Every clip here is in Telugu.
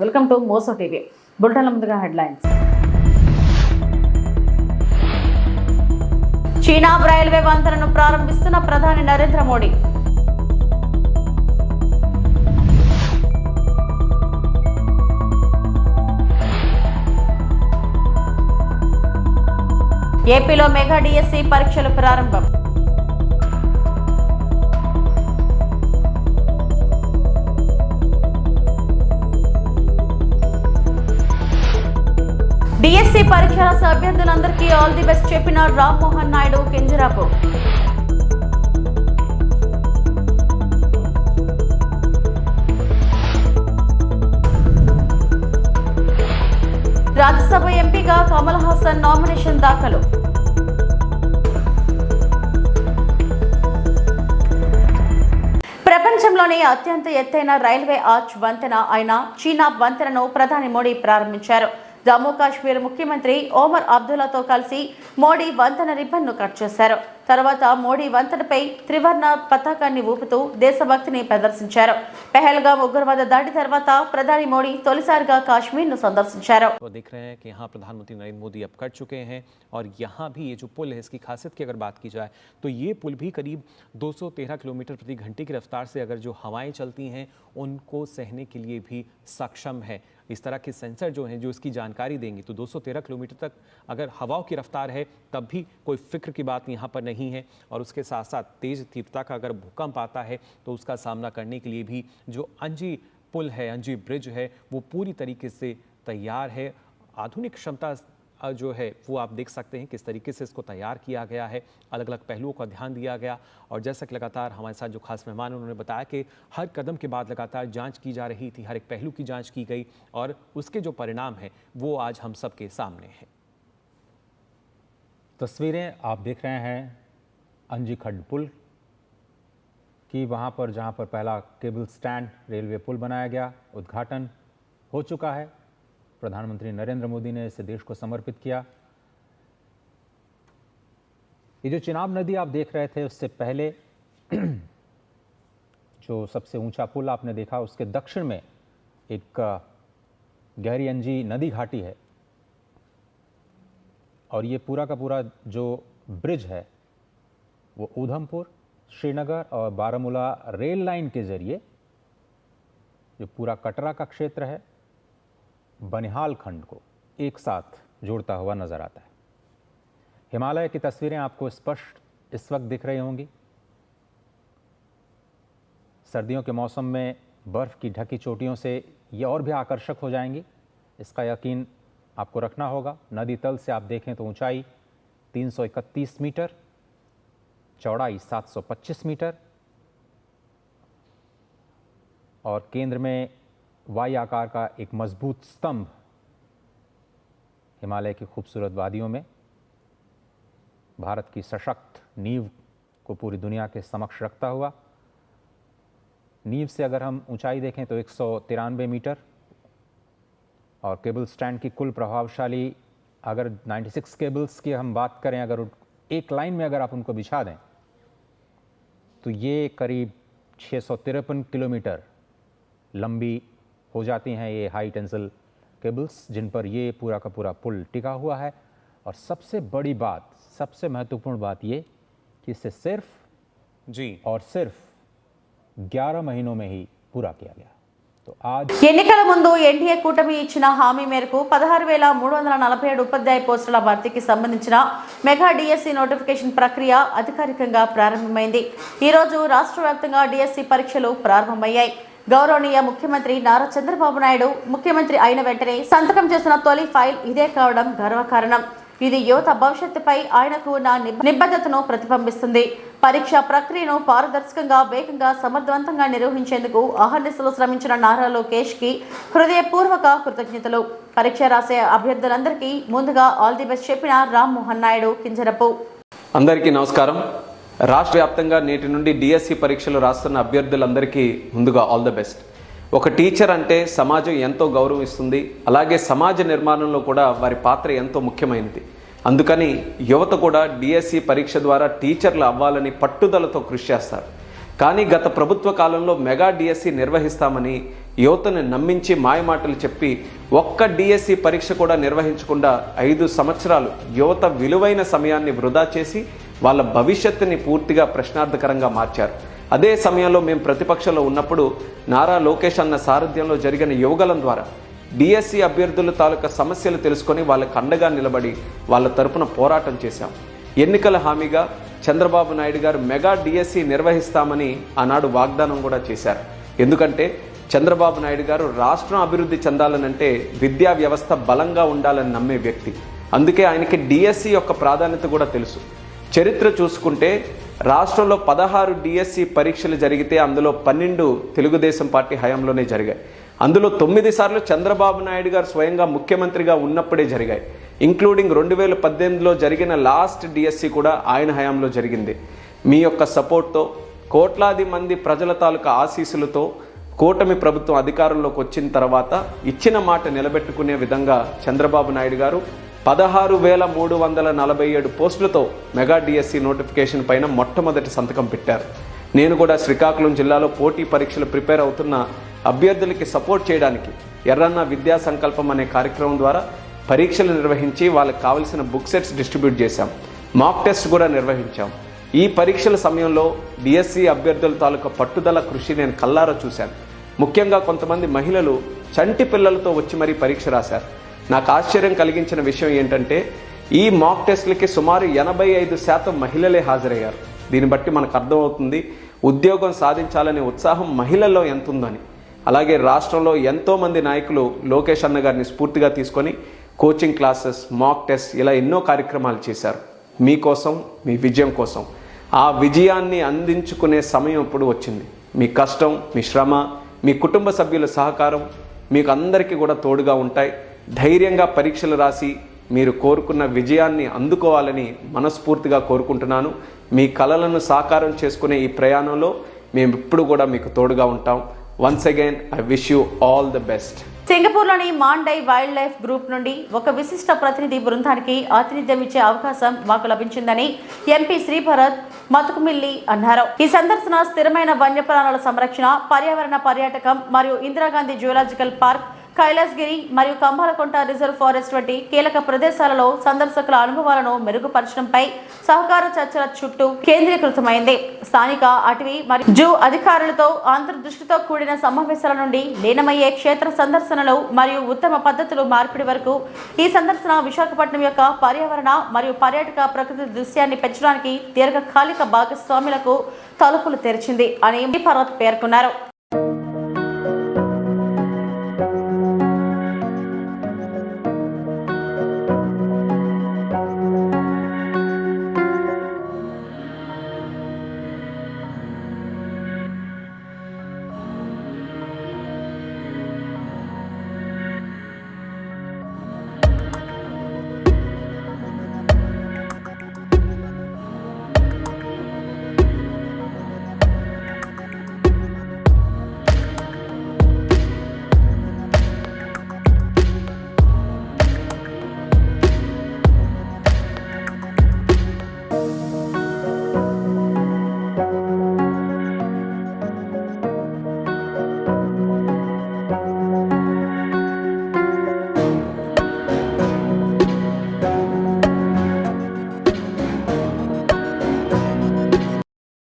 వెల్కమ్ టు మోసో టీవీ. బులెటిన్ల ముందుగా హెడ్లైన్స్. చీనా రైల్వే వంతెనను ప్రారంభిస్తున్న ప్రధాని నరేంద్ర మోడీ. ఏపీలో మెగా డిఎస్సి పరీక్షలు ప్రారంభం. డిఎస్సి పరీక్ష రాసే అభ్యర్థులందరికీ ఆల్ ది బెస్ట్ చెప్పిన రామ్మోహన్ నాయుడు కింజరాపు. రాజ్యసభ ఎంపీగా కమల్ హాసన్ నామినేషన్ దాఖలు. ప్రపంచంలోనే అత్యంత ఎత్తైన రైల్వే ఆర్చ్ వంతెన అయిన చీనా వంతెనను ప్రధాని మోడీ ప్రారంభించారు. జమ్మూ కాశ్మీర్ ముఖ్యమంత్రి ఓమర్ అబ్దుల్లాతో కలిసి మోడీ వంతెన రిబ్బన్ను కట్ చేశారు. తర్వాత మోడీ వంతెనపై త్రివర్ణ పతాకాన్ని ఊపుతూ దేశభక్తిని ప్రదర్శించారు. పహల్గామ్ ఉగ్రవాద దాడి తర్వాత ప్రధాని మోడీ తొలిసారిగా కాశ్మీర్ను సందర్శించారు. देख रहे हैं कि यहाँ प्रधानमंत्री नरेंद्र मोदी अब कर चुके हैं और यहाँ भी ये जो पुल है इसकी खासियत की अगर बात की जाए तो ये पुल भी करीब 213 किलोमीटर प्रति घंटे की रफ्तार से अगर जो हवाएं चलती हैं उनको सहने के लिए भी सक्षम है. इस तरह के सेंसर जो हैं जो इसकी जानकारी देंगे तो 213 किलोमीटर तक अगर हवाओं की रफ्तार है तब भी कोई फिक्र की बात यहाँ पर नहीं है. और उसके साथ साथ तेज तीव्रता का अगर भूकंप आता है तो उसका सामना करने के लिए भी जो अंजी पुल है, अंजी ब्रिज है, वो पूरी तरीके से तैयार है. आधुनिक क्षमता जो है वो आप देख सकते हैं किस तरीके से इसको तैयार किया गया है. अलग अलग पहलुओं का ध्यान दिया गया और जैसा कि लगातार हमारे साथ जो खास मेहमान उन्होंने बताया कि हर कदम के बाद लगातार जांच की जा रही थी, हर एक पहलू की जांच की गई और उसके जो परिणाम हैं वो आज हम सब के सामने हैं. तस्वीरें आप देख रहे हैं अंजी खड्ड पुल की, वहाँ पर जहाँ पर पहला केबल स्टैंड रेलवे पुल बनाया गया, उद्घाटन हो चुका है. प्रधानमंत्री नरेंद्र मोदी ने इसे देश को समर्पित किया. ये जो चिनाब नदी आप देख रहे थे उससे पहले जो सबसे ऊंचा पुल आपने देखा उसके दक्षिण में एक गहरी अंजी नदी घाटी है और ये पूरा का पूरा जो ब्रिज है वो ऊधमपुर, श्रीनगर और बारामूला रेल लाइन के जरिए जो पूरा कटरा का क्षेत्र है, बनिहाल खंड को एक साथ जोड़ता हुआ नजर आता है. हिमालय की तस्वीरें आपको स्पष्ट इस वक्त दिख रही होंगी. सर्दियों के मौसम में बर्फ की ढकी चोटियों से ये और भी आकर्षक हो जाएंगी, इसका यकीन आपको रखना होगा. नदी तल से आप देखें तो ऊंचाई 331 मीटर, चौड़ाई 725 मीटर और केंद्र में वाई आकार का एक मजबूत स्तंभ हिमालय की खूबसूरत वादियों में भारत की सशक्त नींव को पूरी दुनिया के समक्ष रखता हुआ. नींव से अगर हम ऊंचाई देखें तो 193 मीटर और केबल स्टैंड की कुल प्रभावशाली अगर 96 केबल्स की हम बात करें, अगर एक लाइन में अगर आप उनको बिछा दें तो ये करीब 653 किलोमीटर लंबी हो जाती हैं ये हाई टेंसिल केबल्स जिन पर ये पूरा का पूरा पुल टिका हुआ है. और सबसे बड़ी बात, सबसे महत्वपूर्ण बात ये कि इसे सिर्फ और सिर्फ 11 महीनों में ही पूरा किया गया. तो आज ఎన్నికల ముందు ఎన్డీఏ కూటమి ఇచ్చిన హామీ మేరకు 16,347 ఉపాధ్యాయ పోస్టుల భర్తీకి సంబంధించిన మెగా డిఎస్సి నోటిఫికేషన్ ప్రక్రియ అధికారికంగా ప్రారంభమైంది. ఈ రోజు రాష్ట్ర వ్యాప్తంగా డిఎస్సి పరీక్షలు ప్రారంభమయ్యాయి. గౌరవనీయ ముఖ్యమంత్రి నారా చంద్రబాబు నాయుడు ముఖ్యమంత్రి అయిన వెంటనే సంతకం చేసిన తొలి ఫైల్ ఇదే కావడం గర్వకారణం. ఇది యువత భవిష్యత్తుపై ఆయనకు ఉన్న నిబద్ధతను ప్రతిబింబిస్తుంది. పరీక్షా ప్రక్రియను పారదర్శకంగా, వేగంగా, సమర్థవంతంగా నిర్వహించేందుకు అహర్నిశలు శ్రమించిన నారా లోకేష్ కి హృదయపూర్వక కృతజ్ఞతలు. పరీక్ష రాసే అభ్యర్థులందరికీ ముందుగా ఆల్ ది బెస్ట్ చెప్పిన రామ్మోహన్ నాయుడు కింజరపు. అందరికీ నమస్కారం. రాష్ట్ర వ్యాప్తంగా నేటి నుండి డిఎస్సి పరీక్షలు రాస్తున్న అభ్యర్థులందరికీ ముందుగా ఆల్ ద బెస్ట్. ఒక టీచర్ అంటే సమాజం ఎంతో గౌరవిస్తుంది, అలాగే సమాజ నిర్మాణంలో కూడా వారి పాత్ర ఎంతో ముఖ్యమైనది. అందుకని యువత కూడా డిఎస్సి పరీక్ష ద్వారా టీచర్లు అవ్వాలని పట్టుదలతో కృషి చేస్తారు. కానీ గత ప్రభుత్వ కాలంలో మెగా డిఎస్సి నిర్వహిస్తామని యువతను నమ్మించి మాయమాటలు చెప్పి ఒక్క డిఎస్సి పరీక్ష కూడా నిర్వహించకుండా 5 సంవత్సరాలు యువత విలువైన సమయాన్ని వృధా చేసి వాళ్ళ భవిష్యత్తుని పూర్తిగా ప్రశ్నార్థకరంగా మార్చారు. అదే సమయంలో మేము ప్రతిపక్షంలో ఉన్నప్పుడు నారా లోకేష్ అన్న సారథ్యంలో జరిగిన యువగలం ద్వారా డిఎస్సి అభ్యర్థుల తాలూకా సమస్యలు తెలుసుకొని వాళ్ళకు అండగా నిలబడి వాళ్ళ తరపున పోరాటం చేశాం. ఎన్నికల హామీగా చంద్రబాబు నాయుడు గారు మెగా డిఎస్సి నిర్వహిస్తామని ఆనాడు వాగ్దానం కూడా చేశారు. ఎందుకంటే చంద్రబాబు నాయుడు గారు రాష్ట్రం అభివృద్ధి చెందాలనంటే విద్యా వ్యవస్థ బలంగా ఉండాలని నమ్మే వ్యక్తి. అందుకే ఆయనకి డిఎస్సి యొక్క ప్రాధాన్యత కూడా తెలుసు. చరిత్ర చూసుకుంటే రాష్ట్రంలో 16 డిఎస్సి పరీక్షలు జరిగితే అందులో 12 తెలుగుదేశం పార్టీ హయాంలోనే జరిగాయి. అందులో 9 సార్లు చంద్రబాబు నాయుడు గారు స్వయంగా ముఖ్యమంత్రిగా ఉన్నప్పుడే జరిగాయి. ఇంక్లూడింగ్ 2018లో జరిగిన లాస్ట్ డిఎస్సి కూడా ఆయన హయాంలో జరిగింది. మీ యొక్క సపోర్ట్తో, కోట్లాది మంది ప్రజల తాలూకా ఆశీస్సులతో కూటమి ప్రభుత్వం అధికారంలోకి వచ్చిన తర్వాత ఇచ్చిన మాట నిలబెట్టుకునే విధంగా చంద్రబాబు నాయుడు గారు 16,347 పోస్టులతో మెగా డిఎస్సి నోటిఫికేషన్ పైన మొట్టమొదటి సంతకం పెట్టారు. నేను కూడా శ్రీకాకుళం జిల్లాలో పోటీ పరీక్షలు ప్రిపేర్ అవుతున్న అభ్యర్థులకి సపోర్ట్ చేయడానికి ఎర్రన్న విద్యా సంకల్పం అనే కార్యక్రమం ద్వారా పరీక్షలు నిర్వహించి వాళ్ళకి కావలసిన బుక్ సెట్స్ డిస్ట్రిబ్యూట్ చేశాం. మాక్ టెస్ట్ కూడా నిర్వహించాం. ఈ పరీక్షల సమయంలో డిఎస్సి అభ్యర్థుల తాలూకా పట్టుదల, కృషి నేను కల్లారా చూశాను. ముఖ్యంగా కొంతమంది మహిళలు చంటి పిల్లలతో వచ్చి మరీ పరీక్ష రాశారు. నాకు ఆశ్చర్యం కలిగించిన విషయం ఏంటంటే ఈ మాక్ టెస్ట్లకి సుమారు 85% మహిళలే హాజరయ్యారు. దీన్ని బట్టి మనకు అర్థమవుతుంది ఉద్యోగం సాధించాలనే ఉత్సాహం మహిళల్లో ఎంత ఉందని. అలాగే రాష్ట్రంలో ఎంతోమంది నాయకులు లోకేష్ అన్న గారిని స్ఫూర్తిగా తీసుకొని కోచింగ్ క్లాసెస్, మాక్ టెస్ట్ ఇలా ఎన్నో కార్యక్రమాలు చేశారు. మీకోసం, మీ విజయం కోసం. ఆ విజయాన్ని అందించుకునే సమయం ఇప్పుడు వచ్చింది. మీ కష్టం, మీ శ్రమ, మీ కుటుంబ సభ్యుల సహకారం మీకు అందరికీ కూడా తోడుగా ఉంటాయి. ధైర్యంగా పరీక్షలు రాసి మీరు కోరుకున్న విజయాన్ని అందుకోవాలని మనస్ఫూర్తిగా కోరుకుంటున్నాను. మీ కలలను సాకారం చేసుకునే ఈ ప్రయాణంలో మేము ఇప్పుడు కూడా మీకు తోడుగా ఉంటాం. Once again I wish you all the best. సింగపూర్లోని మాండై వైల్డ్ లైఫ్ గ్రూప్ నుండి ఒక విశిష్ట ప్రతినిధి బృందానికి ఆతిథ్యం ఇచ్చే అవకాశం మాకు లభించిందని ఎంపీ శ్రీభరత్ మతుకుమిల్లి అన్నారు. ఈ సందర్శన స్థిరమైన వన్యప్రాణుల సంరక్షణ, పర్యావరణ పర్యాటకం మరియు ఇందిరాగాంధీ జువలాజికల్ పార్క్, కైలాసగిరి మరియు కంబాలకొంట రిజర్వ్ ఫారెస్ట్ వంటి కీలక ప్రదేశాలలో సందర్శకుల అనుభవాలను మెరుగుపరచడంపై సహకార చర్చల చుట్టూ కేంద్రీకృతమైంది. స్థానిక అటవీ మరియు జూ అధికారులతో అంతర్దృష్టితో కూడిన సమావేశాల నుండి లీనమయ్యే క్షేత్ర సందర్శనలు మరియు ఉత్తమ పద్ధతులు మార్పిడి వరకు ఈ సందర్శన విశాఖపట్నం యొక్క పర్యావరణ మరియు పర్యాటక ప్రకృతి దృశ్యాన్ని పెంచడానికి దీర్ఘకాలిక భాగస్వాములకు తలుపులు తెరిచింది అని భరత్ పేర్కొన్నారు.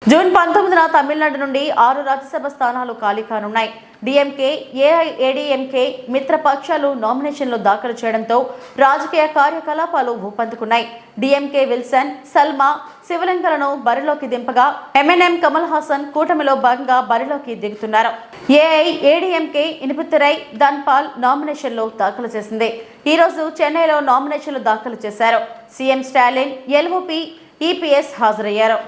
జూన్ 19న తమిళనాడు నుండి 6 రాజ్యసభ స్థానాలు ఖాళీ కానున్నాయి. డిఎంకే, ఏఐఏడీఎంకే మిత్రపక్షాలు నామినేషన్లు దాఖలు చేయడంతో రాజకీయ కార్యకలాపాలు ఊపందుకున్నాయి. డిఎంకే విల్సన్, సల్మా శివలింగలను బరిలోకి దింపగా ఎంఎన్ఎం కమల్ హాసన్ కూటమిలో భాగంగా బరిలోకి దిగుతున్నారు. ఏఐఏడీఎంకే ఇనుపుతురై ధన్పాల్ నామినేషన్లు దాఖలు చేసింది. ఈ రోజు చెన్నైలో నామినేషన్లు దాఖలు చేశారు. సీఎం స్టాలిన్, ఎల్ఓపి, ఈపీఎస్ హాజరయ్యారు.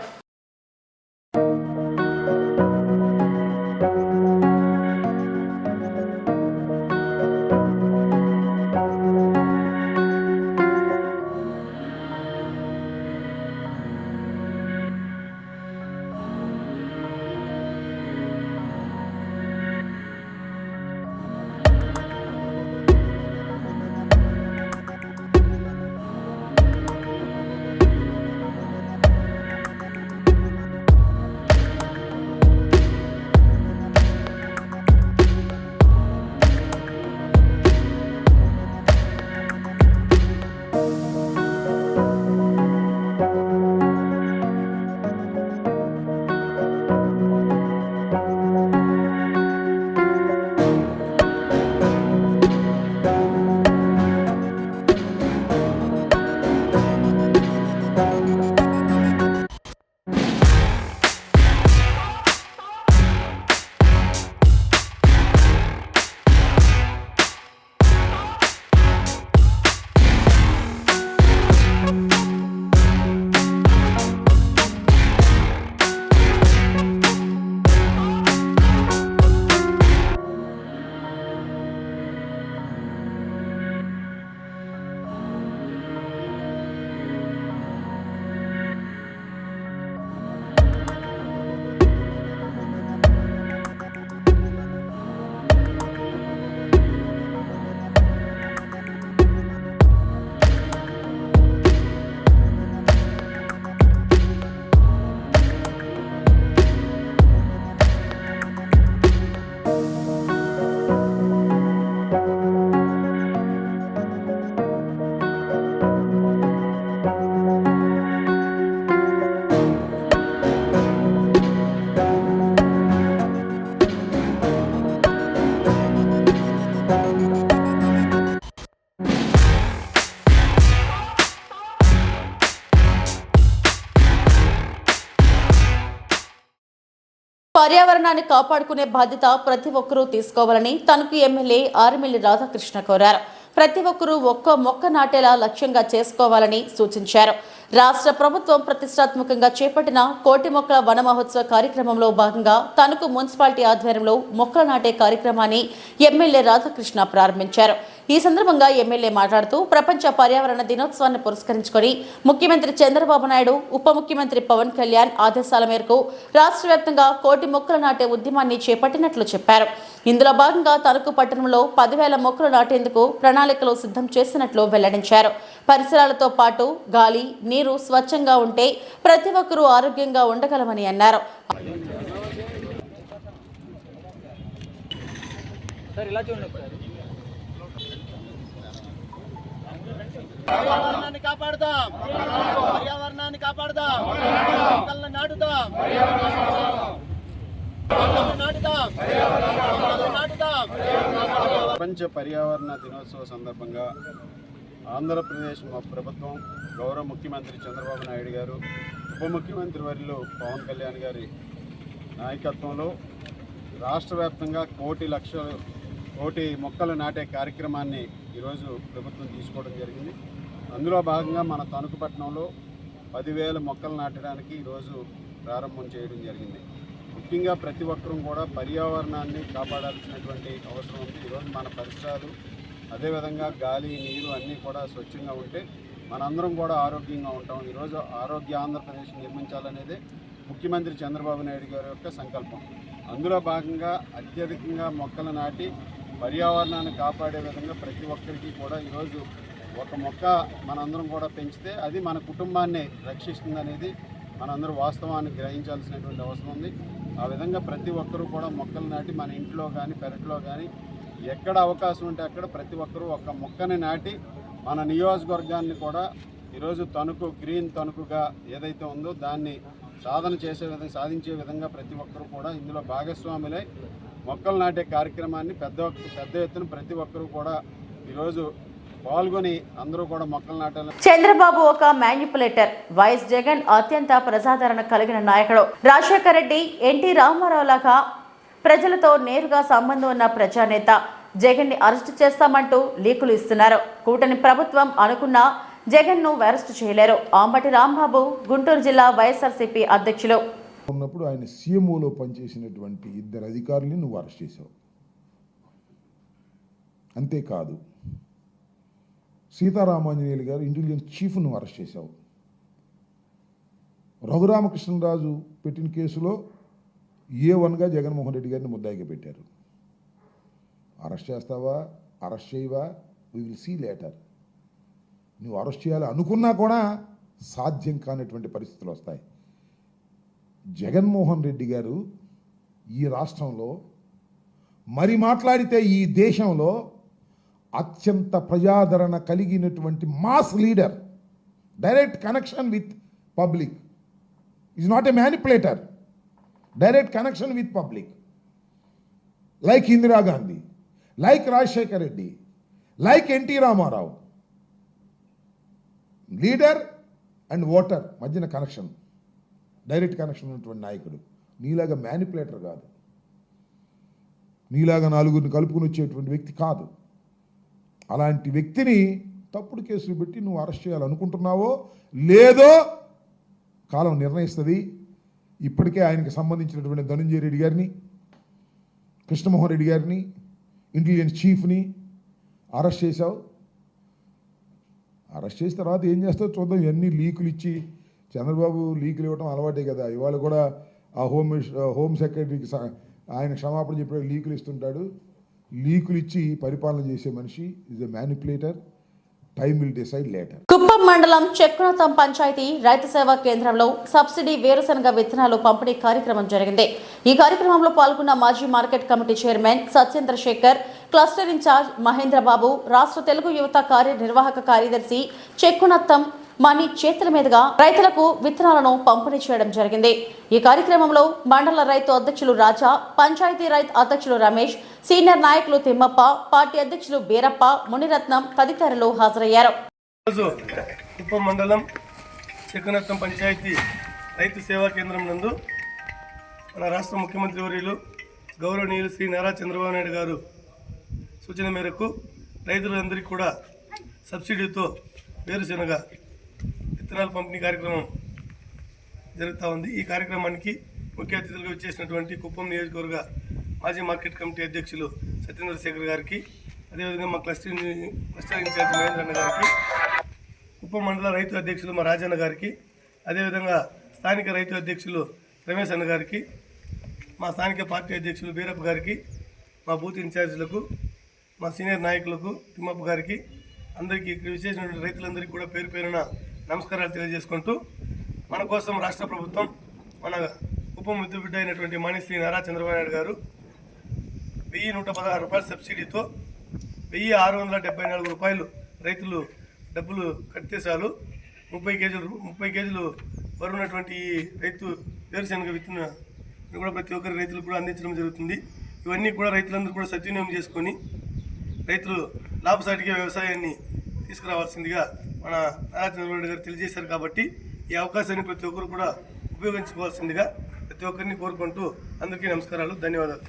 పర్యావరణాన్ని కాపాడుకునే బాధ్యత ప్రతి ఒక్కరూ తీసుకోవాలని తణుకు ఎమ్మెల్యే ఆర్మిల్లి రాధాకృష్ణ కోరారు. ప్రతి ఒక్కరూ ఒక్క మొక్క నాటేలా లక్ష్యంగా చేసుకోవాలని సూచించారు. రాష్ట్ర ప్రభుత్వం ప్రతిష్టాత్మకంగా చేపట్టిన కోటి మొక్కల వన మహోత్సవ కార్యక్రమంలో భాగంగా తణుకు మున్సిపాలిటీ ఆధ్వర్యంలో మొక్కలు నాటే కార్యక్రమాన్ని ఎమ్మెల్యే రాధాకృష్ణ ప్రారంభించారు. ఈ సందర్భంగా ఎమ్మెల్యే మాట్లాడుతూ ప్రపంచ పర్యావరణ దినోత్సవాన్ని పురస్కరించుకొని ముఖ్యమంత్రి చంద్రబాబు నాయుడు, ఉప ముఖ్యమంత్రి పవన్ కళ్యాణ్ ఆదేశాల మేరకు రాష్ట్ర వ్యాప్తంగా కోటి మొక్కలు నాటే ఉద్యమాన్ని చేపట్టినట్లు చెప్పారు. ఇందులో భాగంగా తణుకు పట్టణంలో 10,000 మొక్కలు నాటేందుకు ప్రణాళికలు సిద్ధం చేసినట్లు వెల్లడించారు. పరిసరాలతో పాటు గాలి, నీరు స్వచ్ఛంగా ఉంటే ప్రతి ఒక్కరూ ఆరోగ్యంగా ఉండగలమని అన్నారు. పర్యావరణాన్ని కాపాడుదాం, పర్యావరణాన్ని కాపాడుదాం, మొక్కలను నాటుదాం, ప్రపంచ పర్యావరణ దినోత్సవ సందర్భంగా ఆంధ్రప్రదేశ్ ప్రభుత్వం, గౌరవ ముఖ్యమంత్రి చంద్రబాబు నాయుడు గారు, ఉప ముఖ్యమంత్రి వర్యులు పవన్ కళ్యాణ్ గారి నాయకత్వంలో రాష్ట్ర వ్యాప్తంగా కోటి మొక్కలు నాటే కార్యక్రమాన్ని ఈరోజు ప్రభుత్వం తీసుకోవడం జరిగింది. అందులో భాగంగా మన తణుకు పట్టణంలో 10,000 మొక్కలు నాటడానికి ఈరోజు ప్రారంభం చేయడం జరిగింది. ముఖ్యంగా ప్రతి ఒక్కరూ కూడా పర్యావరణాన్ని కాపాడాల్సినటువంటి అవసరం ఉంది. ఈరోజు మన పరిసరాలు, అదేవిధంగా గాలి, నీరు అన్నీ కూడా స్వచ్ఛంగా ఉంటే మనందరం కూడా ఆరోగ్యంగా ఉంటాం. ఈరోజు ఆరోగ్య ఆంధ్రప్రదేశ్ నిర్మించాలనేదే ముఖ్యమంత్రి చంద్రబాబు నాయుడు గారి యొక్క సంకల్పం. అందులో భాగంగా అత్యధికంగా మొక్కలు నాటి పర్యావరణాన్ని కాపాడే విధంగా ప్రతి ఒక్కరికి కూడా ఈరోజు ఒక మొక్క మనందరం కూడా పెంచితే అది మన కుటుంబాన్ని రక్షిస్తుందనేది మనందరూ వాస్తవాన్ని గ్రహించాల్సినటువంటి అవసరం ఉంది. ఆ విధంగా ప్రతి ఒక్కరూ కూడా మొక్కలు నాటి మన ఇంట్లో కానీ పెరట్లో కానీ ఎక్కడ అవకాశం ఉంటే అక్కడ ప్రతి ఒక్కరూ ఒక మొక్కని నాటి మన నియోజకవర్గాన్ని కూడా ఈరోజు తణుకు గ్రీన్ తణుకుగా ఏదైతే ఉందో దాన్ని సాధించే విధంగా ప్రతి ఒక్కరూ కూడా ఇందులో భాగస్వాములై మొక్కలు నాటే కార్యక్రమాన్ని పెద్ద ఎత్తున ప్రతి ఒక్కరూ కూడా ఈరోజు పాల్గొని అందరూ కూడా మొక్కలు నాటాలని. చంద్రబాబు ఒక మ్యానిపులేటర్, వైఎస్ జగన్ అత్యంత ప్రజాదరణ కలిగిన నాయకుడు. రాజశేఖర రెడ్డి, ఎన్టీ రామారావు లాగా ప్రజలతో నేరుగా సంబంధం ఉన్న ప్రజానేత. జగన్ ని అరెస్టు చేస్తామంటూ లీకులు ఇస్తున్నారు. కూటమి ప్రభుత్వం అనుకున్నా జగన్ ను అరెస్టు చేయలేరు. ఆంబటి రాంబాబు, గుంటూరు జిల్లా వైఎస్ఆర్సీపీ అధ్యక్షులు. ఉన్నప్పుడు ఆయన సీఎంఓలో పనిచేసినటువంటి 2 అధికారులని నువ్వు అరెస్ట్ చేశావు. అంతేకాదు, సీతారామాంజనేయులు గారు ఇంటెలిజెన్స్ చీఫ్ నువ్వు అరెస్ట్ చేశావు. రఘురామకృష్ణరాజు పెట్టిన కేసులో A1గా జగన్మోహన్ రెడ్డి గారిని ముద్దాయిగా పెట్టారు. అరెస్ట్ చేస్తావా, అరెస్ట్ చేయవా, వి విల్ సీ లేటర్. నువ్వు అరెస్ట్ చేయాలి అనుకున్నా కూడా సాధ్యం కానిటువంటి పరిస్థితులు వస్తాయి. జగన్మోహన్ రెడ్డి గారు ఈ రాష్ట్రంలో మరి మాట్లాడితే ఈ దేశంలో అత్యంత ప్రజాదరణ కలిగినటువంటి mass leader. Direct connection with public. Is not a manipulator. Direct connection with public. Like Indira Gandhi, like Rajasekhara Reddy, like NT Rama Rao. Leader and voter మధ్యన కనెక్షన్, డైరెక్ట్ కనెక్షన్ ఉన్నటువంటి నాయకుడు. నీలాగా మ్యానిపులేటర్ కాదు, నీలాగా 4గురిని కలుపుకుని వచ్చేటువంటి వ్యక్తి కాదు. అలాంటి వ్యక్తిని తప్పుడు కేసులు పెట్టి నువ్వు అరెస్ట్ చేయాలనుకుంటున్నావో లేదో కాలం నిర్ణయిస్తుంది. ఇప్పటికే ఆయనకి సంబంధించినటువంటి ధనంజయ రెడ్డి గారిని, కృష్ణమోహన్ రెడ్డి గారిని, ఇంటెలిజెన్స్ చీఫ్ని అరెస్ట్ చేశావు. అరెస్ట్ చేసిన తర్వాత ఏం చేస్తావు చూద్దాం. ఇవన్నీ లీకులు ఇచ్చి, చంద్రబాబు లీకులు ఇవ్వడం అలవాటే కదా. ఇవాళ కూడా ఆ హోమ్ సెక్రటరీకి ఆయన క్షమాపణ చెప్పే లీకులు ఇస్తుంటాడు. లీకులు ఇచ్చి పరిపాలన చేసే మనిషి is a manipulator. Time will decide later. Kuppam మండలం చెక్కునతం పంచాయతీ రైతు సేవా కేంద్రంలో సబ్సిడీ వేరుశనగ విత్తనాలు పంపిణీ కార్యక్రమం జరిగింది. ఈ కార్యక్రమంలో పాల్గొన్న మాజీ market committee chairman Satyendra Shekhar, cluster incharge Mahendrababu, రాష్ట్ర తెలుగు యువత కార్యనిర్వాహక కార్యదర్శి చెక్కునత్తం మణి చేతుల మీదుగా రైతులకు విత్తనాలను పంపిణీ చేయడం జరిగింది. ఈ కార్యక్రమంలో మండల రైతు అధ్యక్షులు రాజా, పంచాయతీ రైతు అధ్యక్షులు రమేష్, సీనియర్ నాయకులు తిమ్మప్ప, పార్టీ అధ్యక్షులు బీరప్ప, మునిరత్నం తదితరులు హాజరయ్యారు. కుప్పం మండలం చెక్కునత్తం పంచాయతీ రైతు సేవా కేంద్రం నందు మన రాష్ట్ర ముఖ్యమంత్రి వర్యులు గౌరవనీయులు శ్రీ నారా చంద్రబాబు నాయుడు గారు సూచన మేరకు రైతులందరికీ కూడా సబ్సిడీతో వేరుశెనగ విత్తనాల పంపిణీ కార్యక్రమం జరుగుతూ ఉంది. ఈ కార్యక్రమానికి ముఖ్య అతిథులుగా వచ్చేసినటువంటి కుప్పం నియోజకవర్గ మాజీ మార్కెట్ కమిటీ అధ్యక్షులు సత్యేంద్ర శేఖర్ గారికి, అదేవిధంగా మా క్లస్టర్ ఇన్ఛార్జ్ మహేంద్రన్న గారికి, కుప్పం మండల రైతు అధ్యక్షులు మా రాజన్న గారికి, అదేవిధంగా స్థానిక రైతు అధ్యక్షులు రమేష్ అన్న గారికి, మా స్థానిక పార్టీ అధ్యక్షులు బీరప్ప గారికి, మా బూత్ ఇన్ఛార్జీలకు, మా సీనియర్ నాయకులకు తిమ్మప్ప గారికి, అందరికీ ఇక్కడ విశేషమైనటువంటి రైతులందరికీ కూడా పేరు పేరున నమస్కారాలు తెలియజేసుకుంటూ, మన కోసం రాష్ట్ర ప్రభుత్వం మన కుప్పం ముద్దుబిడ్డ అయినటువంటి మాణిశ్రీ నారా చంద్రబాబు నాయుడు గారు 1116 రూపాయల సబ్సిడీతో 1674 రూపాయలు రైతులు డబ్బులు కడితే చాలు 30 కేజీలు బరువున్నటువంటి ఈ రైతు వేరుశెనగ విత్తన కూడా ప్రతి ఒక్కరి రైతులకు కూడా అందించడం జరుగుతుంది. ఇవన్నీ కూడా రైతులందరూ కూడా సద్వినియోగం చేసుకొని రైతులు లాభసాటిగా వ్యవసాయాన్ని తీసుకురావాల్సిందిగా మన నారా చంద్రబాబు నాయుడు గారు తెలియజేశారు. కాబట్టి ఈ అవకాశాన్ని ప్రతి ఒక్కరు కూడా ఉపయోగించుకోవాల్సిందిగా ప్రతి ఒక్కరిని కోరుకుంటూ అందరికీ నమస్కారాలు, ధన్యవాదాలు.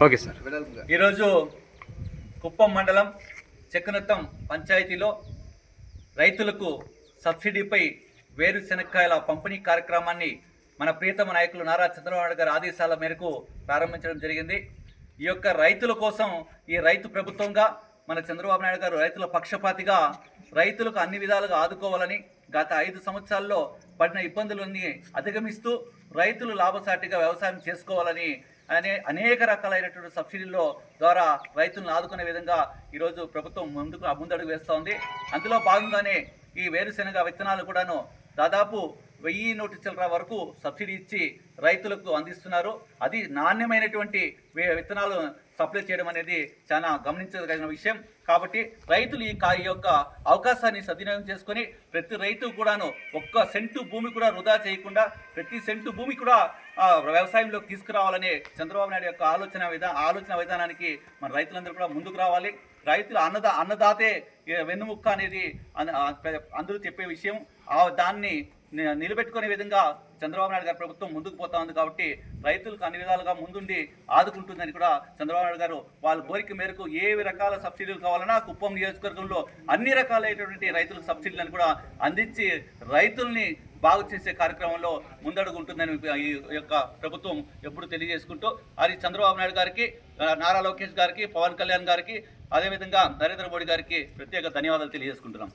Okay sir. ఈరోజు కుప్పం మండలం చెక్కునత్తం పంచాయతీలో రైతులకు సబ్సిడీపై వేరుశెనక్కాయల పంపిణీ కార్యక్రమాన్ని మన ప్రియతమ నాయకులు నారా చంద్రబాబు నాయుడు గారి ఆదేశాల మేరకు ప్రారంభించడం జరిగింది. ఈ యొక్క రైతుల కోసం ఈ రైతు ప్రభుత్వంగా మన చంద్రబాబు నాయుడు గారు రైతుల పక్షపాతిగా రైతులకు అన్ని విధాలుగా ఆదుకోవాలని, గత 5 సంవత్సరాల్లో పడిన ఇబ్బందులన్నీ అధిగమిస్తూ రైతులు లాభసాటిగా వ్యవసాయం చేసుకోవాలని అనేక రకాలైనటువంటి సబ్సిడీల ద్వారా రైతులను ఆదుకునే విధంగా ఈరోజు ప్రభుత్వం ముందడుగు వేస్తూ ఉంది. అందులో భాగంగానే ఈ వేరుశెనగ విత్తనాలు కూడాను దాదాపు 1000 చిల్లర వరకు సబ్సిడీ ఇచ్చి రైతులకు అందిస్తున్నారు. అది నాణ్యమైనటువంటి విత్తనాలు సప్లై చేయడం అనేది చాలా గమనించదగిన విషయం. కాబట్టి రైతులు ఈ యొక్క అవకాశాన్ని సద్వినియోగం చేసుకొని ప్రతి రైతు కూడాను ఒక్క సెంటు భూమి కూడా వృధా చేయకుండా ప్రతి సెంటు భూమి కూడా వ్యవసాయంలోకి తీసుకురావాలనే చంద్రబాబు నాయుడు యొక్క ఆలోచన విధానానికి మన రైతులందరూ కూడా ముందుకు రావాలి. రైతుల అన్నదాతే వెన్నుముక్క అనేది అందరూ చెప్పే విషయం. దాన్ని నిలబెట్టుకునే విధంగా చంద్రబాబు నాయుడు గారి ప్రభుత్వం ముందుకు పోతా ఉంది. కాబట్టి రైతులకు అన్ని విధాలుగా ముందుండి ఆదుకుంటుందని కూడా చంద్రబాబు నాయుడు గారు వాళ్ళ కోరిక మేరకు ఏ రకాల సబ్సిడీలు కావాలన్నా కుప్పం నియోజకవర్గంలో అన్ని రకాలైనటువంటి రైతులకు సబ్సిడీలను కూడా అందించి రైతుల్ని బాగు చేసే కార్యక్రమంలో ముందడుగు ఉంటుందని ఈ యొక్క ప్రభుత్వం ఎప్పుడు తెలియజేసుకుంటూ అది చంద్రబాబు నాయుడు గారికి, నారా లోకేష్ గారికి, పవన్ కళ్యాణ్ గారికి, అదేవిధంగా నరేంద్ర మోడీ గారికి ప్రత్యేక ధన్యవాదాలు తెలియజేసుకుంటున్నాం.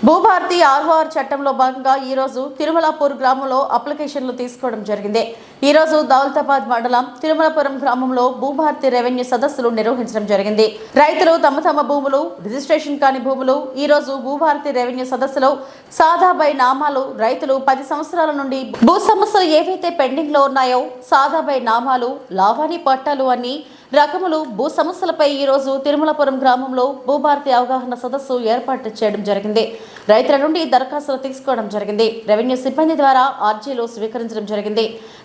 భూభారతి ఆర్ఓఆర్ చట్టంలో భాగంగా ఈ రోజు తిరుమలాపూర్ గ్రామంలో అప్లికేషన్లు తీసుకోవడం జరిగింది. ఈ రోజు దౌలతాబాద్ మండలం తిరుమలపురం గ్రామంలో భూభారతి రెవెన్యూ సదస్సులు నిర్వహించడం జరిగింది. రైతులు తమ భూములు, రిజిస్ట్రేషన్ కాని భూములు ఈ రోజు భూభారతి రెవెన్యూ సదస్సులో సాదాబై నామాలు, రైతులు 10 సంవత్సరాల నుండి భూ సమస్యలు ఏవైతే పెండింగ్ లో ఉన్నాయో సాదాబై నామాలు, లావాణీ పట్టాలు అన్ని రకములు భూ సమస్యలపై ఈ రోజు తిరుమలపురం గ్రామంలో భూభారతి అవగాహన సదస్సు ఏర్పాటు చేయడం జరిగింది. రైతుల నుండి దరఖాస్తులు తీసుకోవడం జరిగింది. రెవెన్యూ సిబ్బంది ద్వారా అర్జీలు స్వీకరించడం జరిగింది.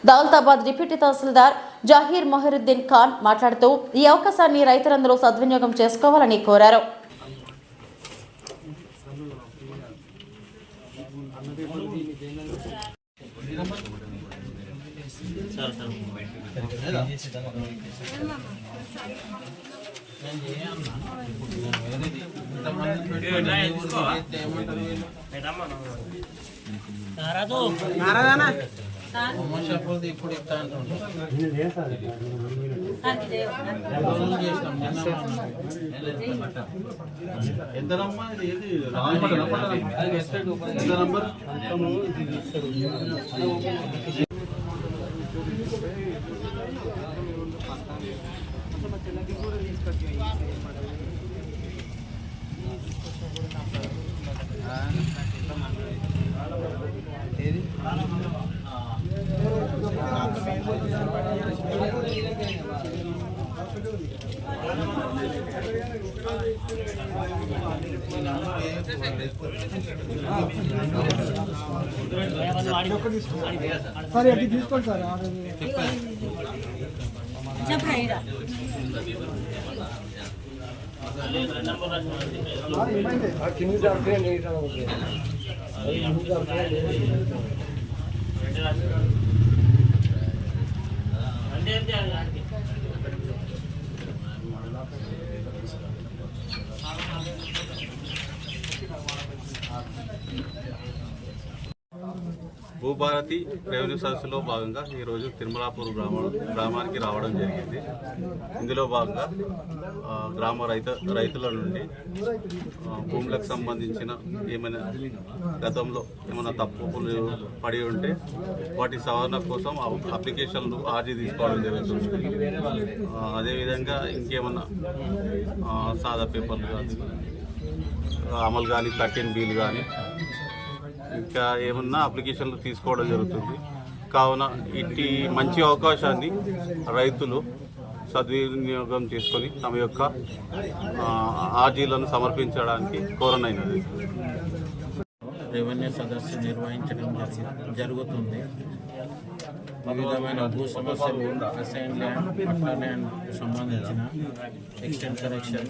దౌలతాబాద్ డిప్యూటీ తహసీల్దార్ జహీర్ మొహిరుద్దీన్ ఖాన్ మాట్లాడుతూ ఈ అవకాశాన్ని రైతులందరూ సద్వినియోగం చేసుకోవాలని కోరారు. భూభారతి రెవెన్యూ సదస్సులో భాగంగా ఈరోజు తిరుమలాపూర్ గ్రామానికి రావడం జరిగింది. ఇందులో భాగంగా గ్రామ రైతుల నుండి భూములకు సంబంధించిన ఏమైనా గతంలో ఏమైనా తప్పులు పడి ఉంటే వాటి సవరణ కోసం అప్లికేషన్లు ఆర్జీ తీసుకోవడం జరుగుతుంది. అదేవిధంగా ఇంకేమన్నా సాదా పేపర్లు కానీ అమలు కానీ 13 బీలు కానీ ఇంకా ఏమన్నా అప్లికేషన్లు తీసుకోవడం జరుగుతుంది. కావున ఇట్టి మంచి అవకాశాన్ని రైతులు సద్వినియోగం చేసుకొని తమ యొక్క ఆర్జీలను సమర్పించడానికి కోరనైనది. రెవెన్యూ సదస్సు నిర్వహించడం జరుగుతుంది. వివిధమైన భూ సమస్యలు, అసైన్ ల్యాండ్, పట్టా ల్యాండ్ సంబంధించిన extent correction,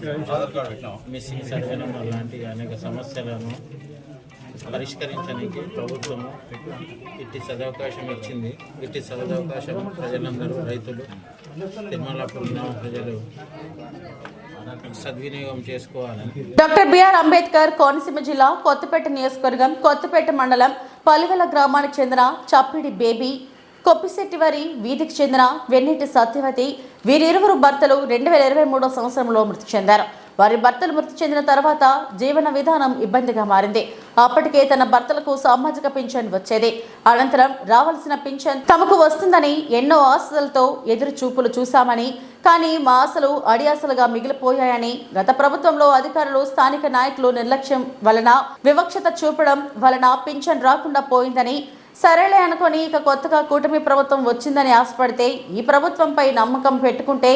missing survey number లాంటి అనేక సమస్యలను పరిష్కరించడానికి ప్రభుత్వం ఇట్టి సదవకాశం ఇచ్చింది. ఇట్టి సదవకాశం ప్రజలందరూ, రైతులు, తిరుమలాపూర్ గ్రామ ప్రజలు సద్వినియోగం చేసుకోవాలని. డాక్టర్ బిఆర్ అంబేద్కర్ కోనసీమ జిల్లా కొత్తపేట నియోజకవర్గం కొత్తపేట మండలం పలివెల గ్రామానికి చెందిన చప్పిడి బేబీ, కొప్పిశెట్టివారి వీధికి చెందిన వెన్నెటి సత్యవతి, వీరిరువురు భర్తలు 2023 సంవత్సరంలో మృతి చెందారు. వారి భర్తలు మృతి చెందిన తర్వాత జీవన విధానం ఇబ్బందిగా మారింది. అప్పటికే తన భర్తలకు సామాజిక పింఛన్ వచ్చేది. అనంతరం రావాల్సిన పింఛన్ తమకు వస్తుందని ఎన్నో ఆశలతో ఎదురు చూపులు చూశామని, కానీ మా ఆశలు అడియాసలుగా మిగిలిపోయాయని, గత ప్రభుత్వంలో అధికారులు, స్థానిక నాయకులు నిర్లక్ష్యం వలన, వివక్షత చూపడం వలన పింఛన్ రాకుండా పోయిందని, సరేలే అనుకొని ఇక కొత్తగా కూటమి ప్రభుత్వం వచ్చిందని ఆశపడితే, ఈ ప్రభుత్వంపై నమ్మకం పెట్టుకుంటే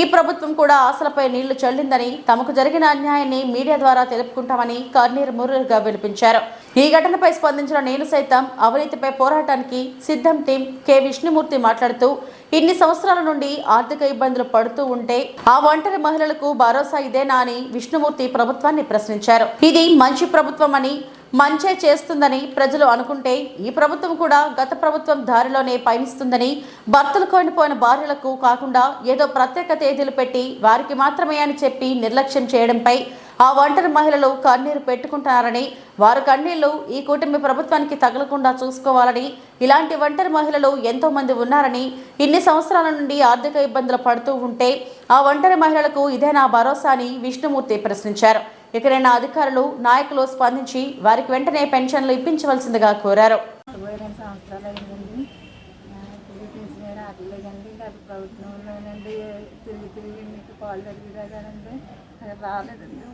ఈ ప్రభుత్వం కూడా ఆశలపై నీళ్లు చల్లిందని, తమకు జరిగిన అన్యాయాన్ని మీడియా ద్వారా తెలుపుకుంటామని కన్నీరు ముర్రుగా వినిపించారు. ఈ ఘటనపై స్పందించిన నేను సైతం అవినీతిపై పోరాటానికి సిద్ధం టీం కె విష్ణుమూర్తి మాట్లాడుతూ, ఇన్ని సంవత్సరాల నుండి ఆర్థిక ఇబ్బందులు పడుతూ ఉంటే ఆ ఒంటరి మహిళలకు భరోసా ఇదేనా అని విష్ణుమూర్తి ప్రభుత్వాన్ని ప్రశ్నించారు. ఇది మంచి ప్రభుత్వం అని, మంచే చేస్తుందని ప్రజలు అనుకుంటే ఈ ప్రభుత్వం కూడా గత ప్రభుత్వం దారిలోనే పయనిస్తుందని, భర్తలు కోల్పోయిన భార్యలకు కాకుండా ఏదో ప్రత్యేక తేదీలు పెట్టి వారికి మాత్రమే అని చెప్పి నిర్లక్ష్యం చేయడంపై ఆ ఒంటరి మహిళలు కన్నీరు పెట్టుకుంటున్నారని, వారు కన్నీళ్లు ఈ కూటమి ప్రభుత్వానికి తగలకుండా చూసుకోవాలని, ఇలాంటి ఒంటరి మహిళలు ఎంతో మంది ఉన్నారని, ఇన్ని సంవత్సరాల నుండి ఆర్థిక ఇబ్బందులు పడుతూ ఉంటే ఆ ఒంటరి మహిళలకు ఇదే నా భరోసా అని విష్ణుమూర్తి ప్రశ్నించారు. ఇకనైనా అధికారులు, నాయకులు స్పందించి వారికి వెంటనే పెన్షన్లు ఇప్పించవలసిందిగా కోరారు. రాలేదండి.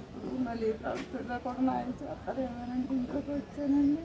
మళ్ళీ ప్రభుత్వంలో కూడా న్యాయం చేస్తారేమోనంటే ఇంట్లోకి వచ్చానండి.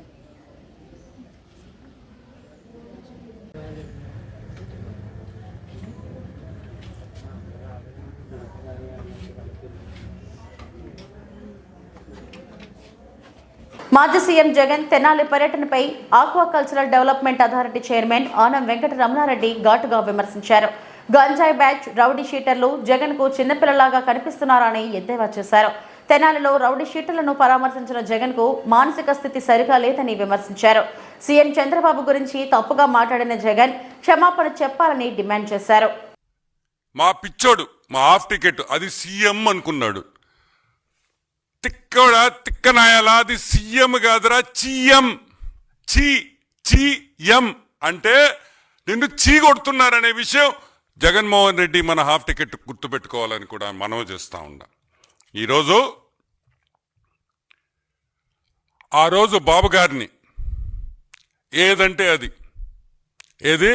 మాజీ సీఎం జగన్ తెనాలి పర్యటనపై aquacultural development authority chairman Anam Venkata Ramanareddy ఘాటుగా విమర్శించారు. గంజాయి బ్యాచ్, రౌడీ షీటర్లు జగన్ కు చిన్నపిల్లలాగా కనిపిస్తున్నారని ఎద్దేవా చేశారు. తెనాలిలో రౌడీ షీటర్లను పరామర్శించిన జగన్ కు మానసిక స్థితి సరిగా లేదని విమర్శించారు. సీఎం చంద్రబాబు గురించి తప్పుగా మాట్లాడిన జగన్ క్షమాపణ చెప్పాలని డిమాండ్ చేశారు. మా పిచ్చోడు, మా హాఫ్ టికెట్ అది సీఎం అనుకున్నాడు. తిక్కడా తిక్కనాయాలా, అది సీఎం కాదురా, చీఎం. చీఎం అంటే నిన్ను చీ కొడుతున్నారనే విషయం జగన్మోహన్ రెడ్డి మన హాఫ్ టికెట్ గుర్తుపెట్టుకోవాలని కూడా మనవి చేస్తూ ఉన్నా. ఈరోజు ఆ రోజు బాబు గారిని ఏదంటే అది ఏది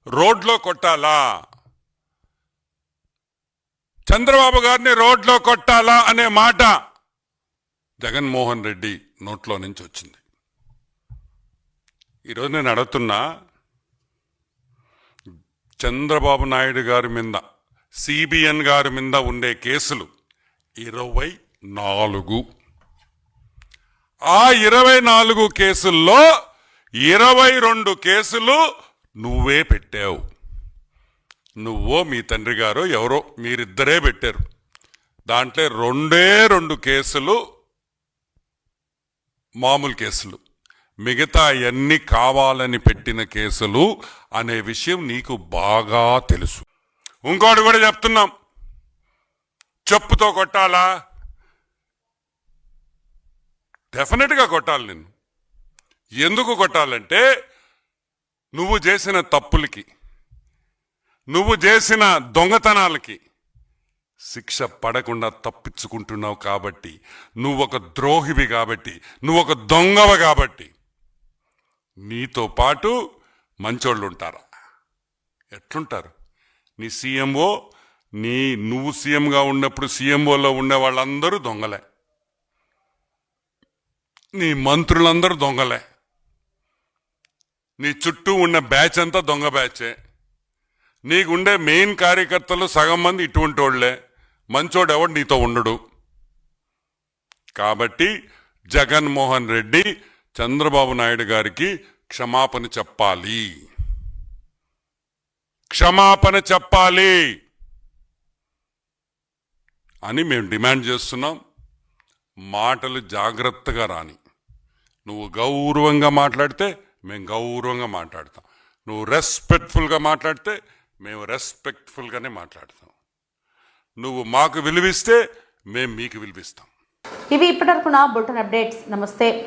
రోడ్లో కొట్టాలా, చంద్రబాబు గారిని రోడ్లో కొట్టాలా అనే మాట జగన్మోహన్ రెడ్డి నోట్లో నుంచి వచ్చింది. ఈరోజు నేను అడుగుతున్నా, చంద్రబాబు నాయుడు గారి మీద సిబిఎన్ గారి మీద ఉండే కేసులు 24. ఆ 24 కేసుల్లో 22 కేసులు నువ్వే పెట్టావు. నువ్వో మీ తండ్రి గారో ఎవరో మీరిద్దరే పెట్టారు. దాంట్లో 2 కేసులు మామూలు కేసులు, మిగతా అన్ని కావాలని పెట్టిన కేసులు అనే విషయం నీకు బాగా తెలుసు. ఇంకోటి కూడా చెప్తున్నాం, చెప్పుతో కొట్టాలా? డెఫినెట్గా కొట్టాలి. నిన్ను ఎందుకు కొట్టాలంటే నువ్వు చేసిన తప్పులకి, నువ్వు చేసిన దొంగతనాలకి శిక్ష పడకుండా తప్పించుకుంటున్నావు కాబట్టి, నువ్వొక ద్రోహివి కాబట్టి, నువ్వొక దొంగవ కాబట్టి. నీతో పాటు మంచోళ్ళు ఉంటారా? ఎట్లుంటారు? నీ సీఎంఓ, నువ్వు సీఎంగా ఉన్నప్పుడు సీఎంఓలో ఉండే వాళ్ళందరూ దొంగలే, నీ మంత్రులందరూ దొంగలే, నీ చుట్టూ ఉన్న బ్యాచ్ అంతా దొంగ బ్యాచే, నీకుండే మెయిన్ కార్యకర్తలు సగం మంది ఇటువంటి వాళ్లే, మంచోడు ఎవడు నీతో ఉండడు. కాబట్టి జగన్మోహన్ రెడ్డి చంద్రబాబు నాయుడు గారికి క్షమాపణ చెప్పాలి, క్షమాపణ చెప్పాలి అని మేము డిమాండ్ చేస్తున్నాం. మాటలు జాగ్రత్తగా రాని. నువ్వు గౌరవంగా మాట్లాడితే మేము గౌరవంగా మాట్లాడతాం, నువ్వు రెస్పెక్ట్ఫుల్గా మాట్లాడితే మేము రెస్పెక్ట్ఫుల్గానే మాట్లాడతాం. నువ్వు మాకు విలువిస్తే మేము మీకు విలువిస్తాం. ఇవి ఇప్పటివరకు నా బులెటిన్ అప్డేట్స్. నమస్తే.